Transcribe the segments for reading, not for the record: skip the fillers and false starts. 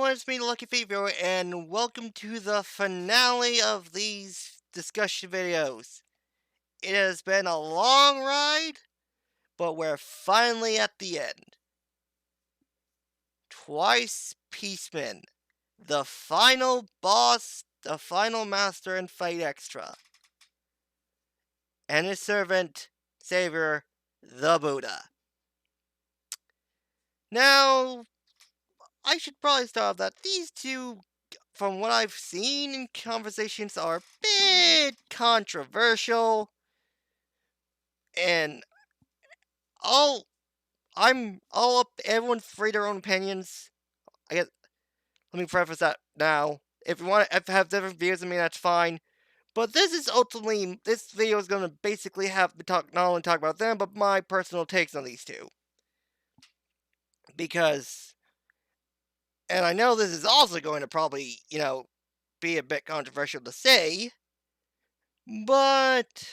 everyone, it's me, the Lucky Feet Viewer, and welcome to the finale of these discussion videos. It has been a long ride, but we're finally at the end. Twice Peaceman, the final boss, the final master in Fight Extra, and his servant, savior, the Buddha. Now, I should probably start off that these two, from what I've seen in conversations, are a bit controversial, and I'll I'll up everyone's free their own opinions. I guess let me preface that now. If you want to have different views of me, that's fine. But this video is gonna basically have not only talk about them, but my personal takes on these two. Because, and I know this is also going to probably, be a bit controversial to say, but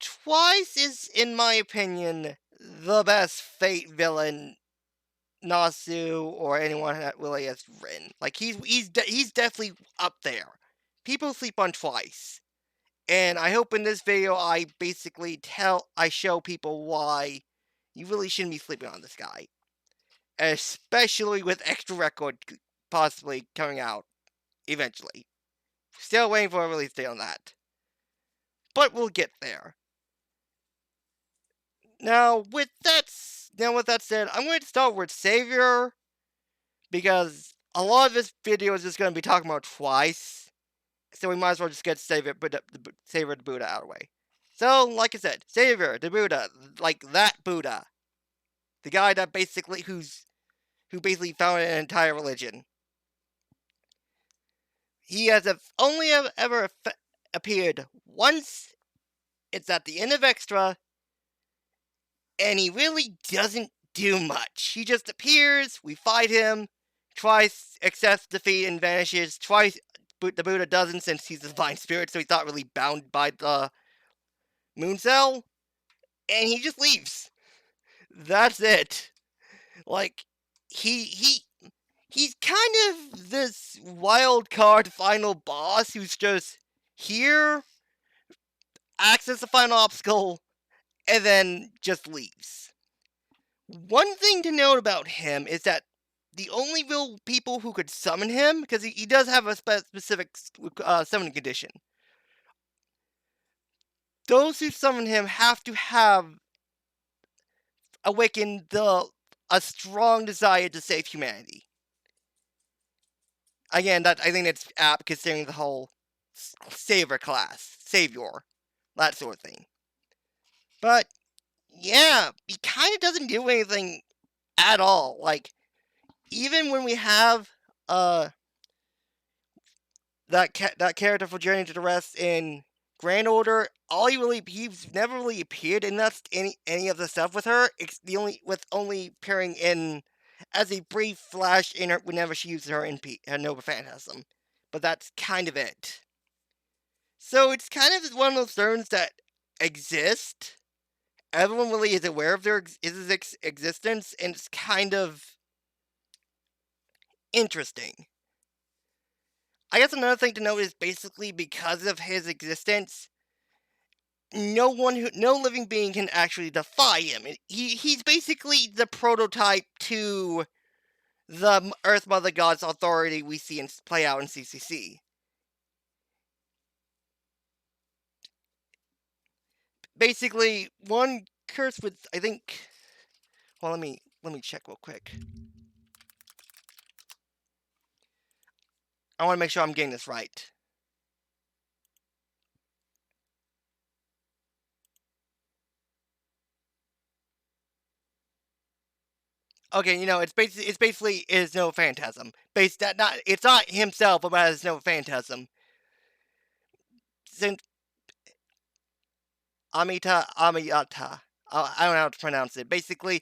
Twice is, in my opinion, the best Fate villain Nasu or anyone that really has written. Like he's definitely up there. People sleep on Twice, and I hope in this video I basically show people why you really shouldn't be sleeping on this guy, especially with Extra Record possibly coming out eventually. Still waiting for a release date on that, but we'll get there. Now, with that said, I'm going to start with Savior, because a lot of this video is just going to be talking about Twice, so we might as well just get Savior the Buddha out of the way. So, like I said, Savior the Buddha, like that Buddha, the guy that who basically founded an entire religion. He has only ever appeared once. It's at the end of Extra. And he really doesn't do much. He just appears, we fight him, Twice accepts defeat and vanishes. Twice the Buddha doesn't, since he's a divine spirit, so he's not really bound by the moon cell. And he just leaves. That's it. Like, he's kind of this wild card final boss who's just here, acts as the final obstacle, and then just leaves. One thing to note about him is that the only real people who could summon him, because he does have a specific summoning condition, those who summon him have to have awakened a strong desire to save humanity. Again, I think it's apt considering the whole savior, that sort of thing. But yeah, he kind of doesn't do anything at all. Like, even when we have that character for Journey to the Rest in Grand Order, he's never really appeared in any of the stuff with her. It's only appearing in as a brief flash in her whenever she uses her Nova Phantasm, but that's kind of it. So it's kind of one of those turns that exist. Everyone really is aware of his existence, and it's kind of interesting. I guess another thing to note is basically because of his existence, no living being can actually defy him. He's basically the prototype to the Earth Mother God's authority we see play out in CCC. Basically, one curse with, I think, well, let me check real quick. I want to make sure I'm getting this right. Okay, it's basically is no phantasm. It's not himself, but as no phantasm. Since Amiyata, I don't know how to pronounce it. Basically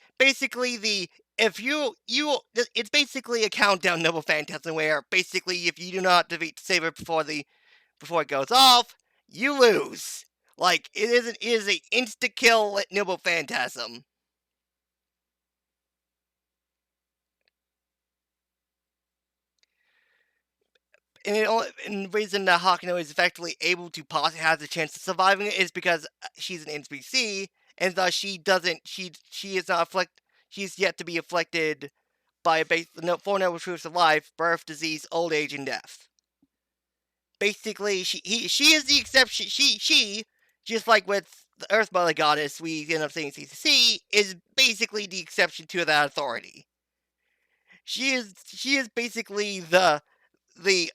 it's basically a countdown Noble Phantasm where basically if you do not defeat Saber before it goes off, you lose. Like, it is a insta kill Noble Phantasm. and the reason that Hakuno is effectively able to possibly has a chance of surviving it is because she's an NPC, and thus she doesn't. She is not she's yet to be afflicted by the four noble truths of life: birth, disease, old age, and death. Basically, she is the exception. She just like with the Earth Mother Goddess, we end up saying CCC, is basically the exception to that authority. She is basically the the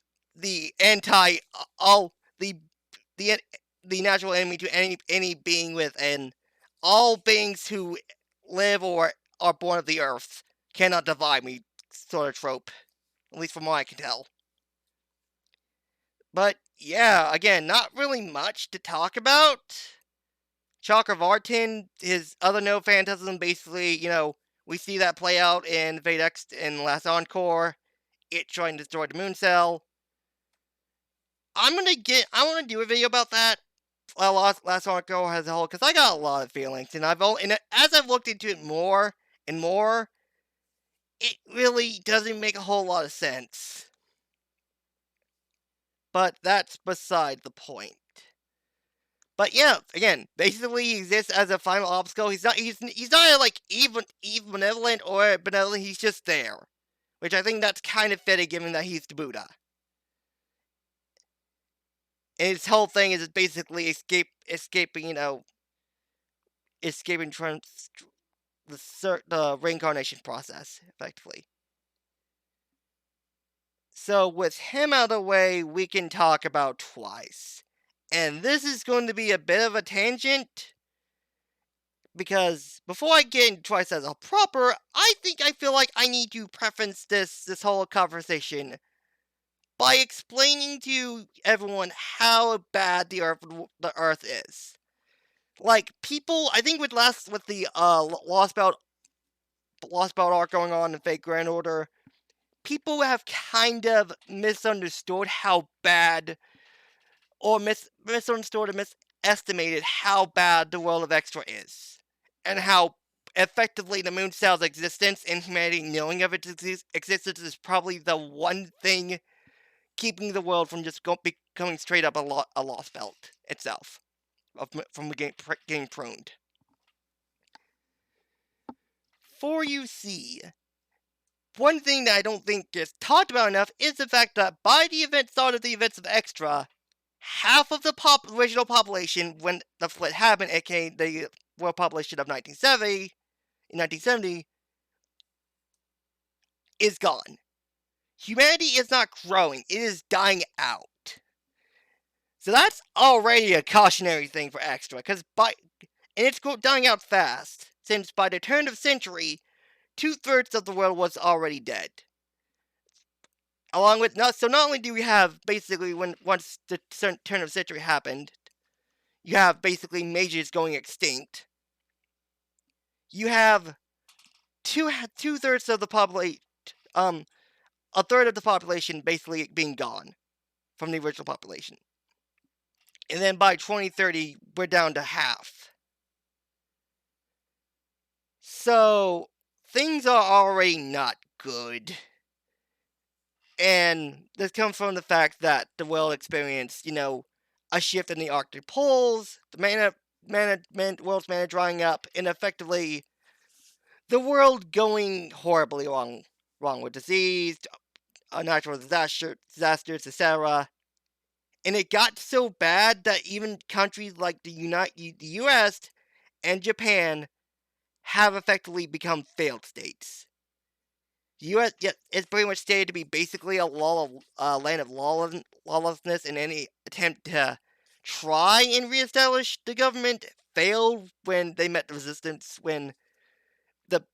anti all the the natural enemy to any being with and all beings who live or are born of the earth cannot divide me sort of trope, at least from what I can tell. But yeah, again, not really much to talk about. Chakravartin, his other no phantasm, basically, we see that play out in Fate X in Last Encore. It trying to destroy the moon cell. I want to do a video about that. Last Encore as a whole, because I got a lot of feelings, and as I've looked into it more and more, it really doesn't make a whole lot of sense. But that's beside the point. But yeah, again, basically he exists as a final obstacle. He's not like even benevolent or benevolent. He's just there, which I think that's kind of fitting given that he's the Buddha. And his whole thing is basically escaping the reincarnation process, effectively. So with him out of the way, we can talk about Twice. And this is going to be a bit of a tangent, because before I get into Twice as a proper, I feel like I need to preface this whole conversation by explaining to everyone how bad the Earth is. Like, people, I think with the Lost Belt arc going on in Fate Grand Order, people have kind of misunderstood how bad, or misunderstood or misestimated how bad the world of Extra is, and how effectively the moon cell's existence and humanity knowing of its existence is probably the one thing keeping the world from just becoming straight up a Lost Belt itself, from getting pruned. For you see, one thing that I don't think gets talked about enough is the fact that by the start of the events of Extra, half of the original population when the split happened, aka the world population of 1970, is gone. Humanity is not growing, it is dying out. So that's already a cautionary thing for Extra, and it's dying out fast, since by the turn of century, 2/3 of the world was already dead. Along with not only do we have basically once the turn of century happened, you have basically mages going extinct. You have two-thirds of the population, a third of the population basically being gone from the original population. And then by 2030, we're down to half. So, things are already not good. And this comes from the fact that the world experienced, a shift in the Arctic poles, the world's mana drying up, and effectively the world going horribly wrong with disease, natural disasters, etc. And it got so bad that even countries like the U.S. and Japan have effectively become failed states. The U.S. is pretty much stated to be basically a land of lawlessness, and any attempt to try and reestablish the government failed when they met the resistance, when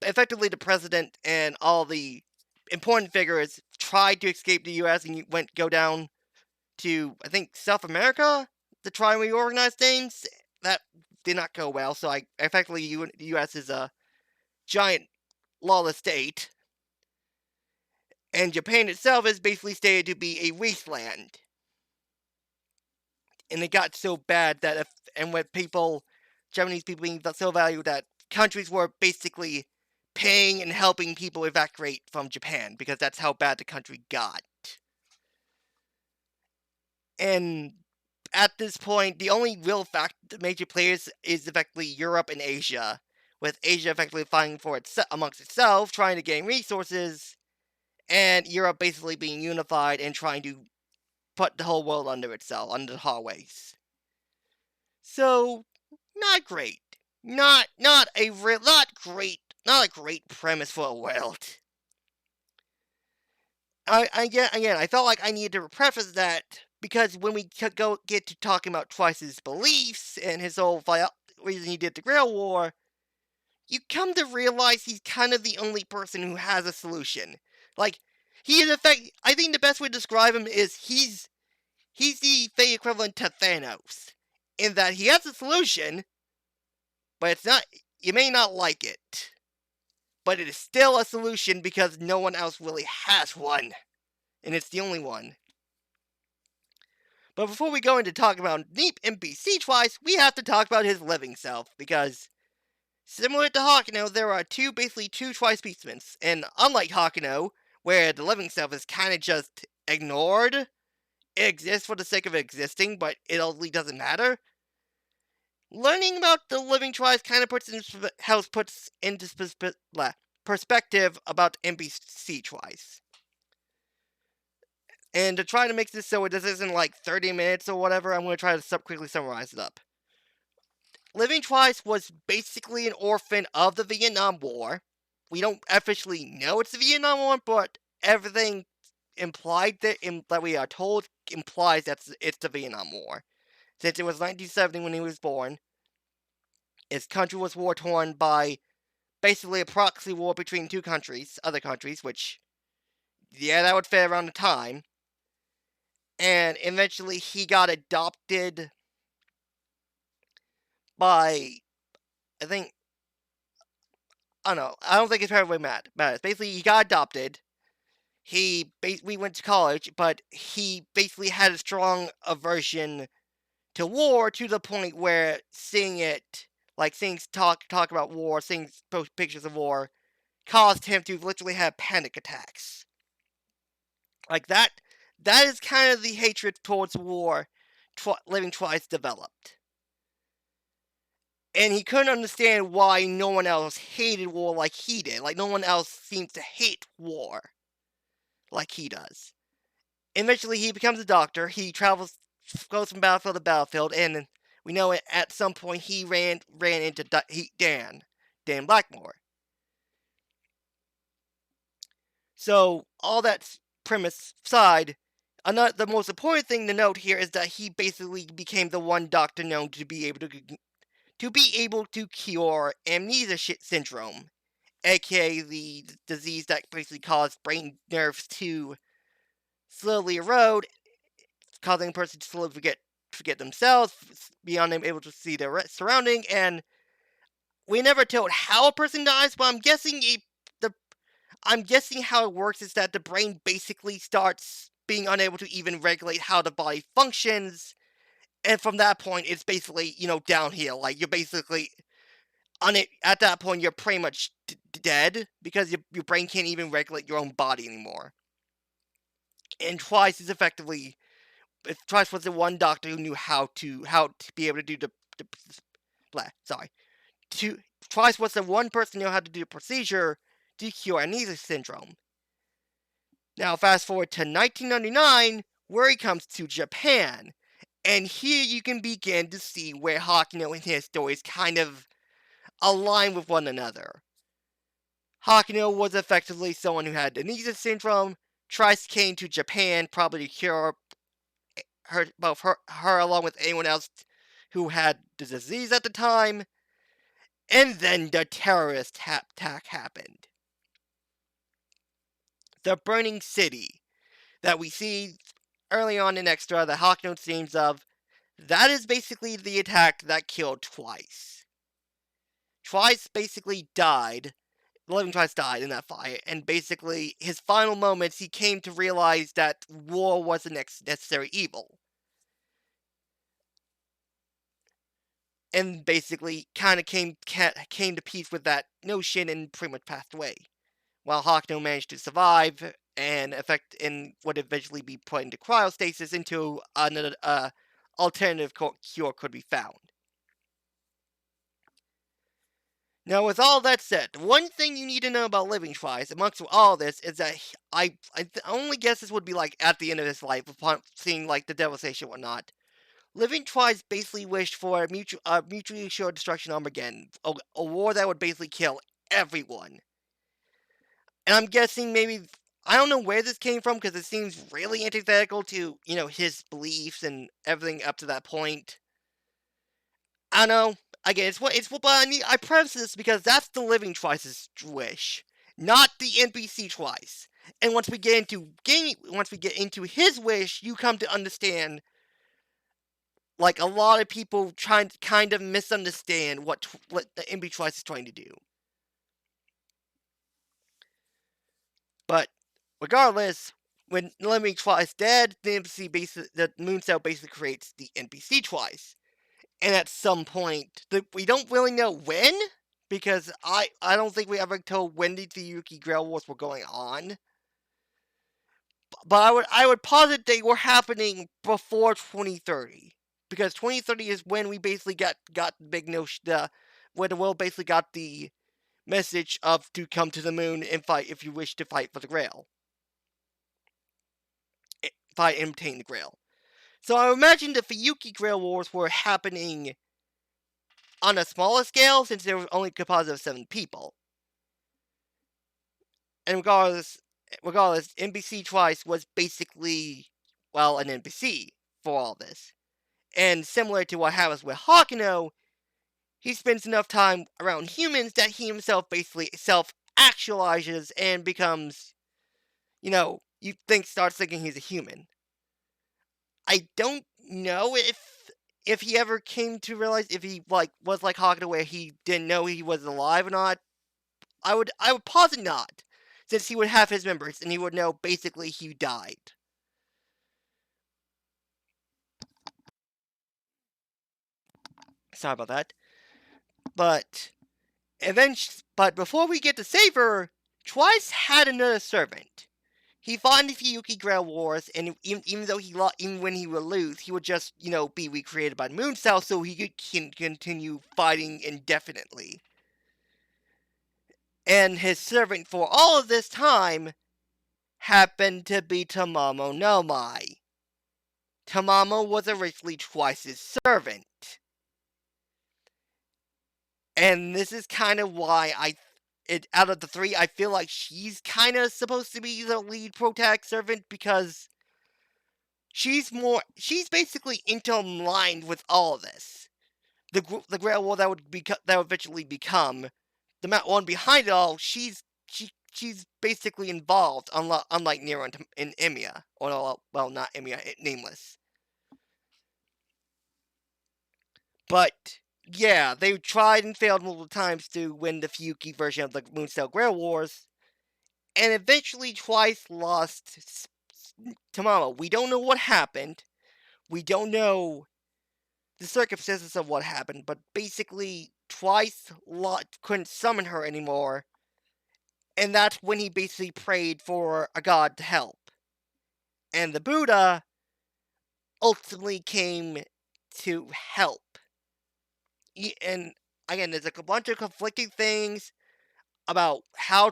effectively the president and all the important figures tried to escape the U.S. and go down to, I think, South America to try and reorganize things. That did not go well, so effectively the U.S. is a giant lawless state. And Japan itself is basically stated to be a wasteland. And it got so bad that Japanese people being so valued that countries were basically paying and helping people evacuate from Japan, because that's how bad the country got. And at this point, the only real major players is effectively Europe and Asia, with Asia effectively fighting for amongst itself, trying to gain resources, and Europe basically being unified and trying to put the whole world under itself, under the hallways. So, not great. Not a not a great premise for a world. I felt like I needed to preface that because when we get to talking about Twice's beliefs and his whole reason he did the Grail War, you come to realize he's kind of the only person who has a solution. Like, he is I think the best way to describe him is he's the Fey equivalent to Thanos, in that he has a solution, but it's not. You may not like it, but it is still a solution because no one else really has one, and it's the only one. But before we go into talking about Neep NPC Twice, we have to talk about his living self, because similar to Hakuno, there are basically two Twice Beastmans, and unlike Hakuno, where the living self is kind of just ignored, it exists for the sake of existing, but it ultimately doesn't matter. Learning about the living Twice kind of puts into perspective about NPC Twice. And to try to make this so this isn't like 30 minutes or whatever, I'm going to try to quickly summarize it up. Living Twice was basically an orphan of the Vietnam War. We don't officially know it's the Vietnam War, but everything implied that we are told implies that it's the Vietnam War. Since it was 1970 when he was born, his country was war-torn by basically a proxy war between other countries, which, yeah, that would fit around the time. And eventually he got adopted by, I don't know, I don't think it's probably matters. Basically, he got adopted. We went to college, but he basically had a strong aversion to war to the point where seeing talk about war, seeing pictures of war, caused him to literally have panic attacks. Like that is kind of the hatred towards war Living Twice developed. And he couldn't understand why no one else hated war like he did. Like, no one else seems to hate war like he does. Eventually, he becomes a doctor. He goes from battlefield to battlefield, and we know at some point he ran into Dan Blackmore. So, all that premise aside, the most important thing to note here is that he basically became the one doctor known to be able to cure amnesia syndrome, aka the disease that basically caused brain nerves to slowly erode, causing a person to slowly forget themselves, be unable to see their surrounding, and we never told how a person dies, but I'm guessing how it works is that the brain basically starts being unable to even regulate how the body functions, and from that point, it's basically, downhill. Like, you're basically at that point, you're pretty much dead, because your brain can't even regulate your own body anymore. And Twice was the one doctor who knew how to be able to do Twice was the one person who knew how to do the procedure to cure amnesia syndrome. Now, fast forward to 1999, where he comes to Japan. And here you can begin to see where Hakuno and his stories kind of align with one another. Hakuno was effectively someone who had amnesia syndrome. Trice came to Japan probably to cure her along with anyone else who had the disease at the time. And then the terrorist attack happened. The burning city that we see early on in Extra that Hakuno dreams of, that is basically the attack that killed Twice. Twice basically died. Living Twice died in that fire, and basically, his final moments, he came to realize that war was the next necessary evil. And basically, kind of came to peace with that notion and pretty much passed away. While Hakuno managed to survive and would eventually be put into cryostasis until another alternative cure could be found. Now, with all that said, one thing you need to know about Living Twice, amongst all this, is that I only guess this would be like at the end of his life, upon seeing like the devastation and whatnot. Living Twice basically wished for a mutually assured destruction of Armageddon, a war that would basically kill everyone. And I'm guessing maybe I don't know where this came from because it seems really antithetical to his beliefs and everything up to that point. I don't know. Again, but I preface this because that's the Living Twice's wish, not the NPC Twice. And once we get into his wish, you come to understand. Like a lot of people trying to kind of misunderstand what the NPC Twice is trying to do. But regardless, when Living Twice dead, the Moon Cell basically creates the NPC Twice. And at some point, we don't really know when, because I don't think we ever told when the Yuki Grail Wars were going on. But I would posit they were happening before 2030, because 2030 is when we basically got the big notion, when the world basically got the message of to come to the moon and fight if you wish to fight for the Grail, fight and obtain the Grail. So I imagine the Fuyuki Grail Wars were happening on a smaller scale, since there was only a composite of 7 people. And regardless, NPC Twice was basically, well, an NPC for all this. And similar to what happens with Hakuno, he spends enough time around humans that he himself basically self-actualizes and becomes, starts thinking he's a human. I don't know if he ever came to realize if he was like Hakuno where he didn't know he was alive or not. I would posit not, since he would have his memories and he would know basically he died. Sorry about that. But before we get to Saber, Twice had another servant. He fought in the Fuyuki Grail Wars, and even though even when he would lose, he would just be recreated by Moon Cell, so he could continue fighting indefinitely. And his servant for all of this time happened to be Tamamo no Mai. Tamamo was originally Twice's servant. And this is kind of why out of the 3, I feel like she's kind of supposed to be the lead protag servant, because she's basically intertwined with all of this. The Grail War that would eventually become the one behind it all. She's basically involved, unlike Nero and Emiya, or well, not Emiya, Nameless. But yeah, they tried and failed multiple times to win the Fuyuki version of the Mooncell Grail Wars, and eventually Twice lost Tamamo. We don't know what happened. We don't know the circumstances of what happened, but basically Twice couldn't summon her anymore, and that's when he basically prayed for a god to help. And the Buddha ultimately came to help. And again, there's a bunch of conflicting things about how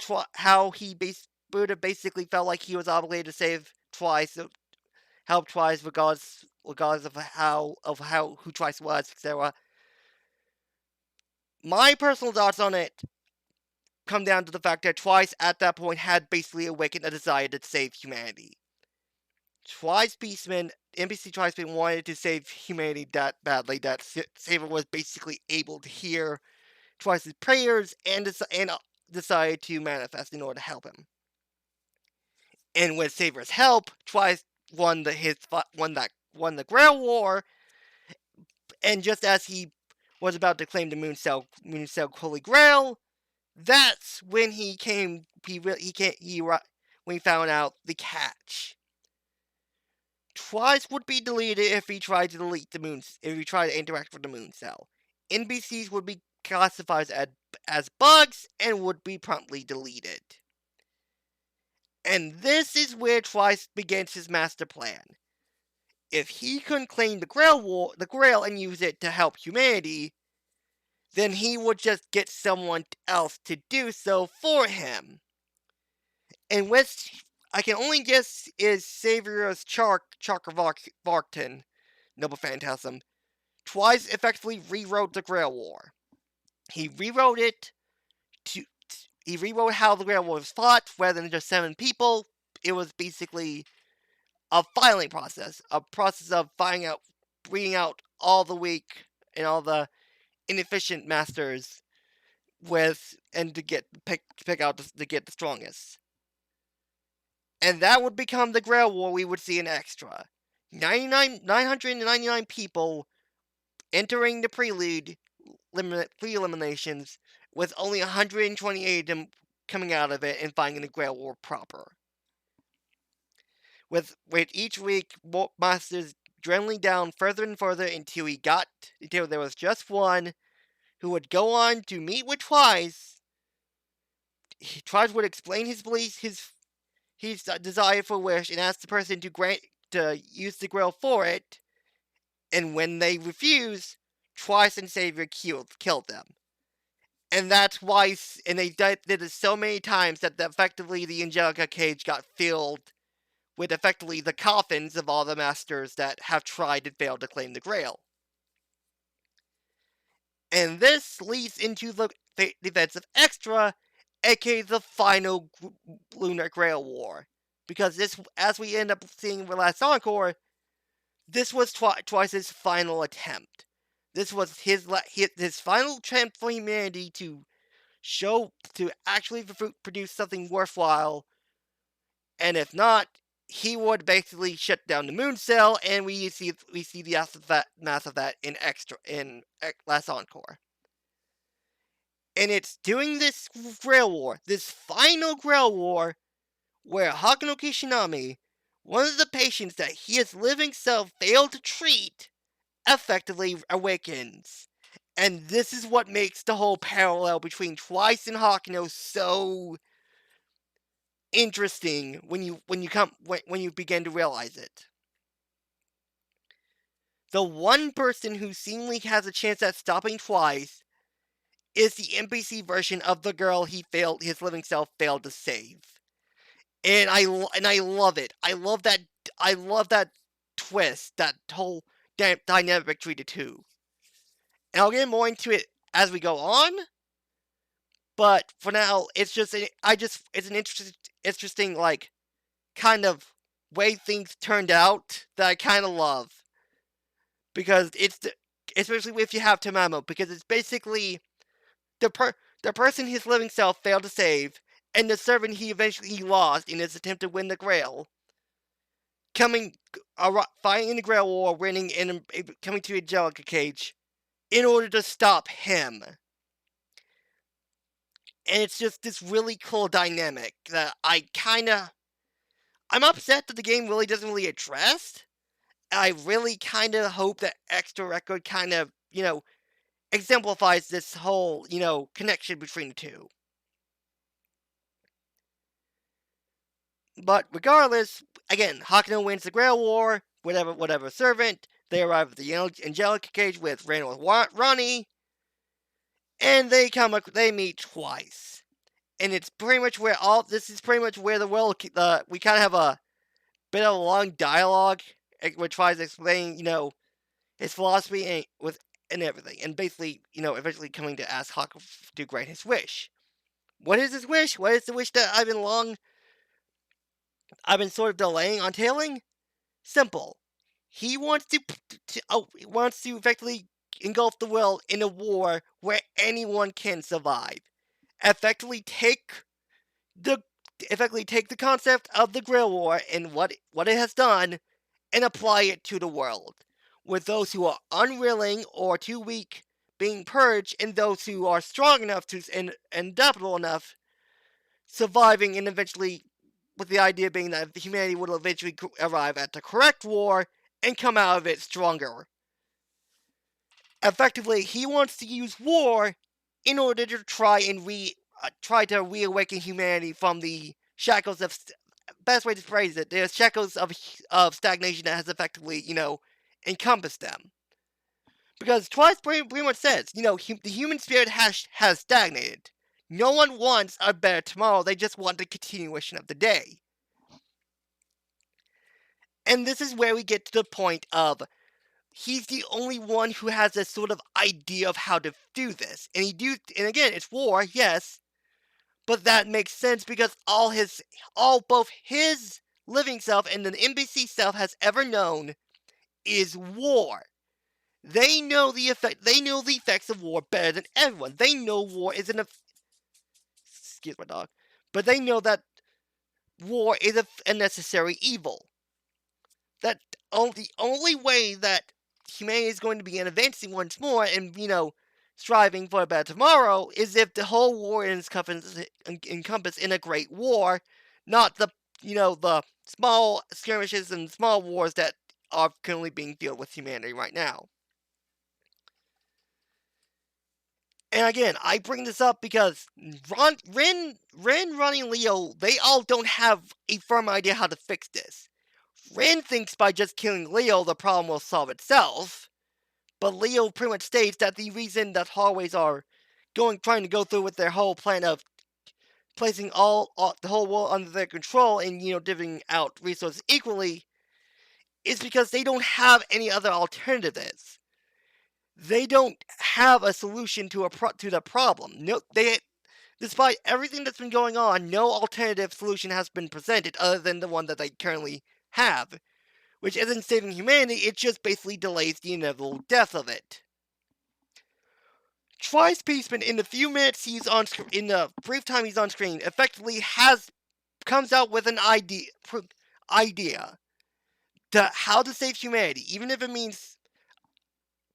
Buddha basically felt like he was obligated to save Twice, help Twice, regardless of who Twice was, etc. My personal thoughts on it come down to the fact that Twice at that point had basically awakened a desire to save humanity. Twice Beastman, NPC Twice Beastman wanted to save humanity that badly that Saber was basically able to hear Twice's prayers and decided to manifest in order to help him. And with Saber's help, Twice won the Grail War, and just as he was about to claim the Mooncell Holy Grail, that's when when he found out the catch. Twice would be deleted if he tried to interact with the Mooncell. NPCs would be classified as bugs and would be promptly deleted. And this is where Twice begins his master plan. If he couldn't claim the Grail and use it to help humanity, then he would just get someone else to do so for him. And which I can only guess is Savior's Varkton, Noble Phantasm. Twice effectively rewrote the Grail War. He rewrote it to he rewrote how the Grail War was fought. Rather than just 7 people, it was basically a filing process, a process of breeding out all the weak and all the inefficient masters to pick out to get the strongest. And that would become the Grail War we would see in Extra. 999 people entering the pre-eliminations, with only 128 of them coming out of it and finding the Grail War proper. With each week, masters dwindling down further and further until there was just one who would go on to meet with Twice. Twice would explain his beliefs, his desire for wish, and ask the person to use the Grail for it. And when they refuse, Twice and Savior killed them. And that's why, and they did it so many times that effectively the Angelica cage got filled with effectively the coffins of all the masters that have tried and failed to claim the Grail. And this leads into the events of Extra, aka the final Lunar Grail War. Because this, as we end up seeing with Last Encore, this was Twice's final attempt. This was his final attempt for humanity to actually produce something worthwhile. And if not, he would basically shut down the moon cell, and we see the aftermath of that in Last Encore. And it's during this Grail War, this final Grail War, where Hakuno Kishinami, one of the patients that his living self failed to treat, effectively awakens. And this is what makes the whole parallel between Twice and Hakuno so interesting when you begin to realize it. The one person who seemingly has a chance at stopping Twice is the NPC version of the girl his living self failed to save. And I love it. I love that twist, that whole dynamic between the two. And I'll get more into it as we go on. But for now, it's an interesting like kind of way things turned out that I kind of love, because especially if you have Tamamo, because it's basically the person his living self failed to save, and the servant he eventually lost in his attempt to win the Grail, fighting in the Grail War, winning, and coming to Angelica Cage in order to stop him. And it's just this really cool dynamic that I'm upset that the game really doesn't really address. I really kind of hope that Extra Record kind of, exemplifies this whole, connection between the two. But regardless, again, Hakuno wins the Grail War, whatever servant. They arrive at the Angelica Cage with Randall and Ronnie, and they meet Twice. And it's pretty much where the world, we kind of have a bit of a long dialogue, which tries to explain, his philosophy and everything. And basically, eventually coming to ask Hakuno to grant his wish. What is his wish? What is the wish that I've been sort of delaying on tailing? Simple. He wants to effectively engulf the world in a war where anyone can survive. Effectively take the concept of the Grail War and what it has done, and apply it to the world, with those who are unwilling or too weak being purged, and those who are strong enough and adaptable enough surviving, and eventually, with the idea being that humanity will eventually arrive at the correct war and come out of it stronger. Effectively, he wants to use war in order to try to reawaken humanity from the shackles of best way to phrase it. There's shackles of stagnation that has effectively, encompassed them. Because Twice pretty much says, the human spirit has stagnated. No one wants a better tomorrow. They just want the continuation of the day. And this is where we get to the point of he's the only one who has a sort of idea of how to do this. And again, it's war, yes, but that makes sense because both his living self and the NPC self has ever known is war. They know the effects of war better than everyone. They know war is excuse my dog, but they know that war is a necessary evil. That the only way that humanity is going to begin advancing once more and, striving for a better tomorrow is if the whole war is encompassed in a great war, not the small skirmishes and small wars that are currently being filled with humanity right now. And again, I bring this up because Ren, Ronnie, and Leo, they all don't have a firm idea how to fix this. Ren thinks by just killing Leo, the problem will solve itself. But Leo pretty much states that the reason that hallways are trying to go through with their whole plan of placing the whole world under their control and, divvying out resources equally is because they don't have any other alternatives. They don't have a solution to the problem. No, despite everything that's been going on, no alternative solution has been presented other than the one that they currently have, which isn't saving humanity, it just basically delays the inevitable death of it. Twice Peaceman, in the few minutes he's on in the brief time he's on screen, effectively comes out with an idea to how to save humanity, even if it means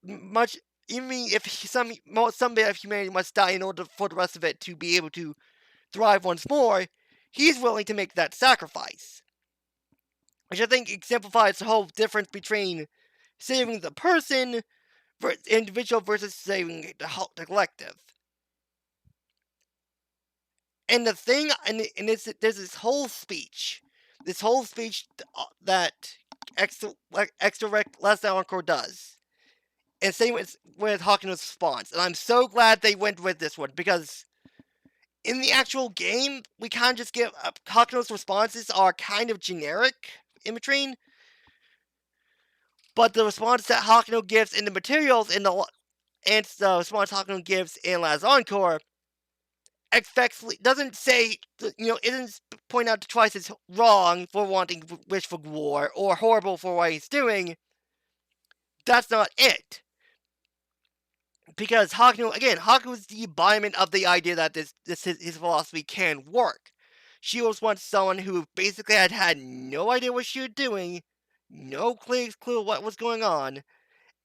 much. Even if some bit of humanity must die in order for the rest of it to be able to thrive once more, he's willing to make that sacrifice. Which I think exemplifies the whole difference between saving the person, individual, versus saving the collective. And the thing, there's this whole speech that Extra Last Encore does. And same with Hakuno's response. And I'm so glad they went with this one, because in the actual game, we kind of just get Hakuno's responses are kind of generic in between. But the response that Hakuno gives in the materials and the response Hakuno gives in Last Encore effectively doesn't say, isn't point out to Twice is wrong for wanting wish for war or horrible for what he's doing. That's not it. Because Hakuno is the embodiment of the idea that his philosophy can work. She was once someone who basically had no idea what she was doing, no clear clue what was going on,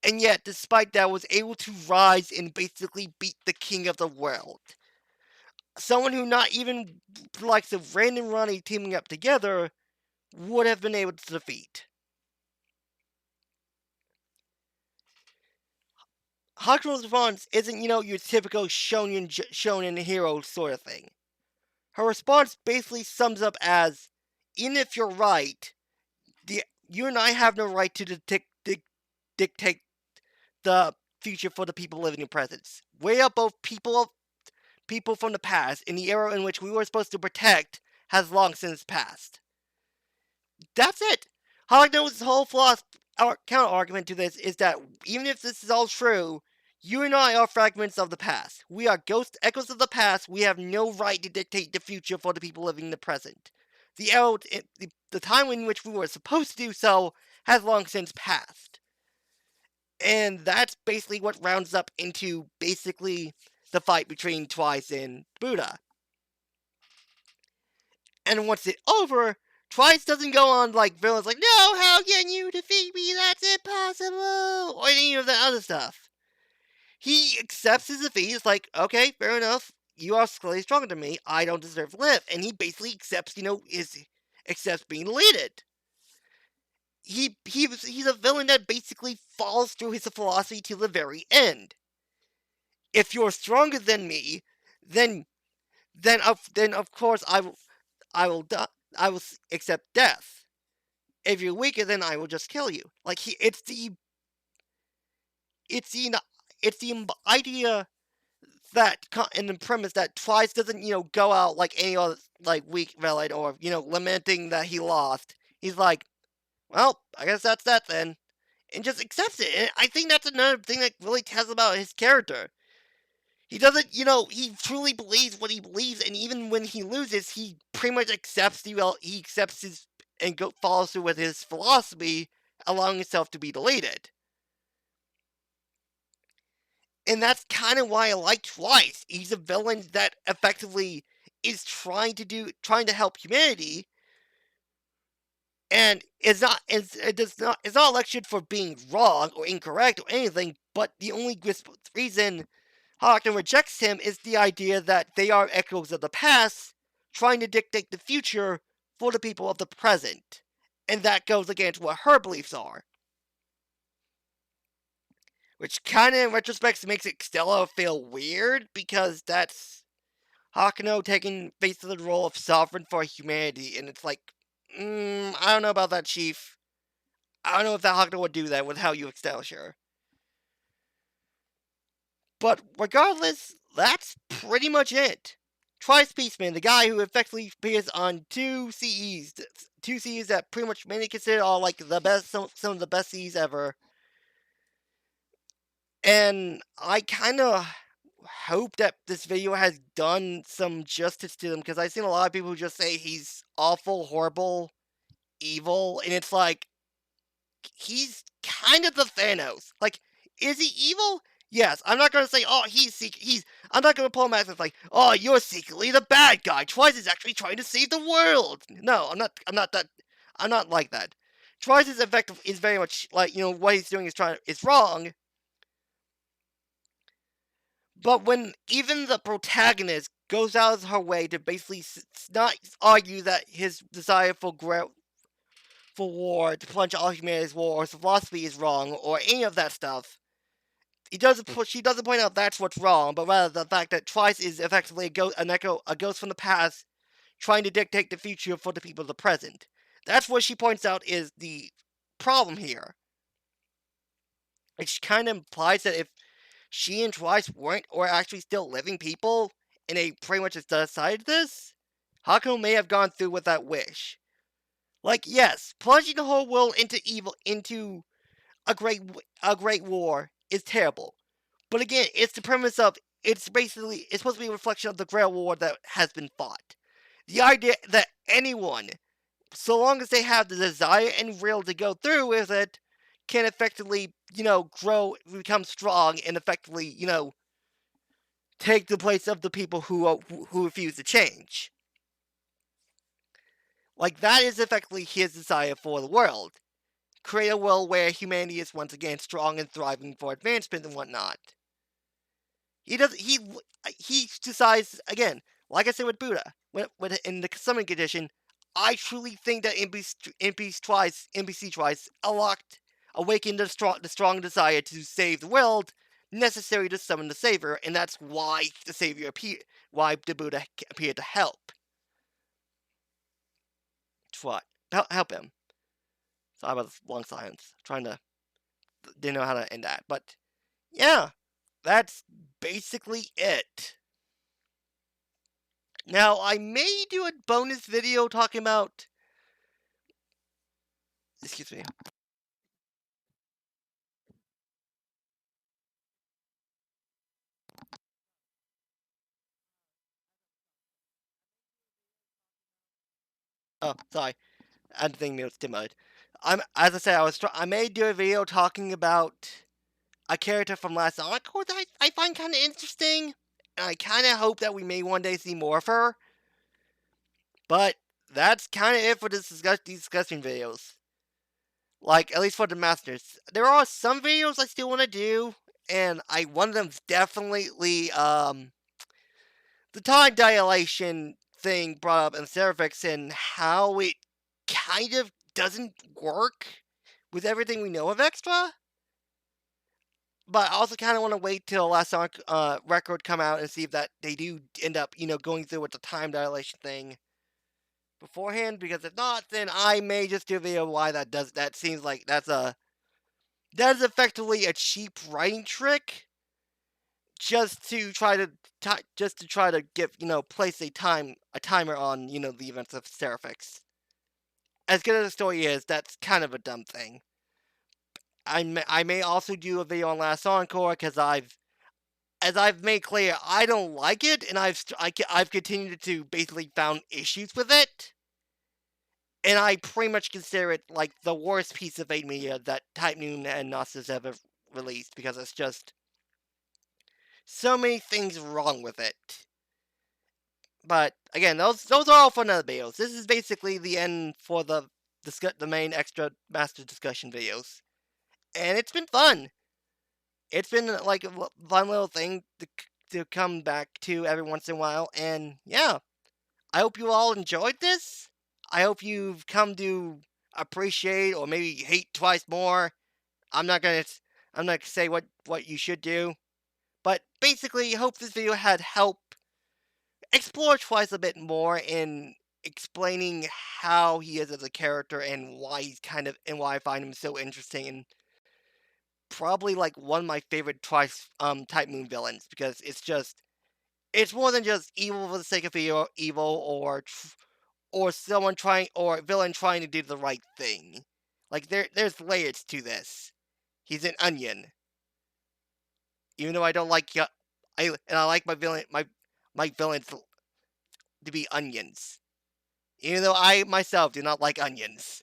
and yet, despite that, was able to rise and basically beat the king of the world. Someone who not even the likes of Ren and Ronnie teaming up together would have been able to defeat. Hakuno's response isn't, your typical shonen hero sort of thing. Her response basically sums up as, even if you're right, you and I have no right to dictate the future for the people living in present. We are both people from the past, and the era in which we were supposed to protect has long since passed. That's it. Hakuno's whole counter-argument to this is that even if this is all true, you and I are fragments of the past. We are echoes of the past. We have no right to dictate the future for the people living in the present. The time in which we were supposed to do so has long since passed. And that's basically what rounds up into basically the fight between Twice and Buddha. And once it's over, Twice doesn't go on like villains like, no, how can you defeat me? That's impossible! Or any of that other stuff. He accepts his defeat. He's like, okay, fair enough. You are clearly stronger than me. I don't deserve to live. And he basically accepts, accepts being deleted. He's a villain that basically falls through his philosophy to the very end. If you're stronger than me, then of course I will die. I will accept death. If you're weaker, then I will just kill you. Like it's the it's the idea that in the premise that Twice doesn't go out like any other like weak villain or lamenting that he lost. He's like, well, I guess that's that then, and just accepts it. And I think that's another thing that really tells about his character. He doesn't, he truly believes what he believes, and even when he loses, he pretty much accepts he accepts his and follows through with his philosophy, allowing himself to be deleted. And that's kind of why I like Twice. He's a villain that effectively is trying to help humanity, and it's not lectured for being wrong or incorrect or anything. But the only reason Hawken rejects him is the idea that they are echoes of the past, trying to dictate the future for the people of the present, and that goes against what her beliefs are. Which kind of, in retrospect, makes Stella feel weird, because that's Hakuno taking basically the role of sovereign for humanity, and it's like, I don't know about that, Chief. I don't know if that Hakuno would do that with how you establish her. But regardless, that's pretty much it. Twice Peaceman, the guy who effectively appears on two CEs that pretty much many consider are like the best, some of the best CEs ever. And I kind of hope that this video has done some justice to them, because I've seen a lot of people who just say he's awful, horrible, evil, and it's like, he's kind of the Thanos. Like, is he evil? Yes. I'm not gonna say, oh, I'm not gonna pull him out and like, oh, you're secretly the bad guy. Twice is actually trying to save the world. No, I'm not. I'm not like that. Twice's effect is very much like, what he's doing is wrong. But when even the protagonist goes out of her way to basically not argue that his desire for war, to plunge all humanity's war, or his philosophy is wrong, or any of that stuff, she doesn't point out that's what's wrong, but rather the fact that Twice is effectively a ghost from the past, trying to dictate the future for the people of the present. That's what she points out is the problem here. It kind of implies that if she and Twice weren't, or actually still living people, and they pretty much just decided this, Hakuno may have gone through with that wish. Like, yes, plunging the whole world into a great war is terrible. But again, it's the premise of, it's supposed to be a reflection of the great war that has been fought. The idea that anyone, so long as they have the desire and will to go through with it, can effectively, grow, become strong, and effectively, take the place of the people who refuse to change. Like, that is effectively his desire for the world. Create a world where humanity is once again strong and thriving for advancement and whatnot. He decides, again, like I said with Buddha, when in the summon condition, I truly think that NPC Twice awakened the strong desire to save the world, necessary to summon the savior, and that's why why the Buddha appeared to help. Help him. Sorry about this long silence. Didn't know how to end that, but yeah, that's basically it. Now, I may do a bonus video talking about... Excuse me. Oh, sorry. I didn't think it was too much. As I said, I may do a video talking about a character from last arc, that I find kind of interesting. And I kind of hope that we may one day see more of her. But that's kind of it for these discussion videos. Like, at least for the Masters. There are some videos I still want to do, and one of them's definitely, the time dilation thing brought up in Serifix, and how it kind of doesn't work with everything we know of Extra. But I also kind of want to wait till last arc record come out and see if that they do end up, going through with the time dilation thing. beforehand, because if not, then I may just do a video why that seems like that is effectively a cheap writing trick just to try to get place a timer on the events of Seraphix. As good as the story is, that's kind of a dumb thing. I may also do a video on Last Encore because as I've made clear, I don't like it, and I've continued to basically found issues with it, and I pretty much consider it like the worst piece of 8 media that Type-Moon and Gnosis have ever released because it's just so many things wrong with it. But again, those are all for another videos. This is basically the end for the main extra master discussion videos, and it's been fun. It's been like a fun little thing to come back to every once in a while, and yeah, I hope you all enjoyed this. I hope you've come to appreciate or maybe hate twice more. I'm not gonna say what you should do, but basically, I hope this video had helped explore Twice a bit more in explaining how he is as a character and why I find him so interesting and probably like one of my favorite Twice Type-Moon villains because it's more than just evil for the sake of evil or someone trying or a villain trying to do the right thing. Like there's layers to this. He's an onion. Even though I don't like I like my villains to be onions. Even though I myself do not like onions.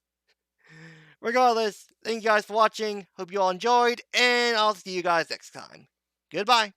Regardless, thank you guys for watching. Hope you all enjoyed, and I'll see you guys next time. Goodbye.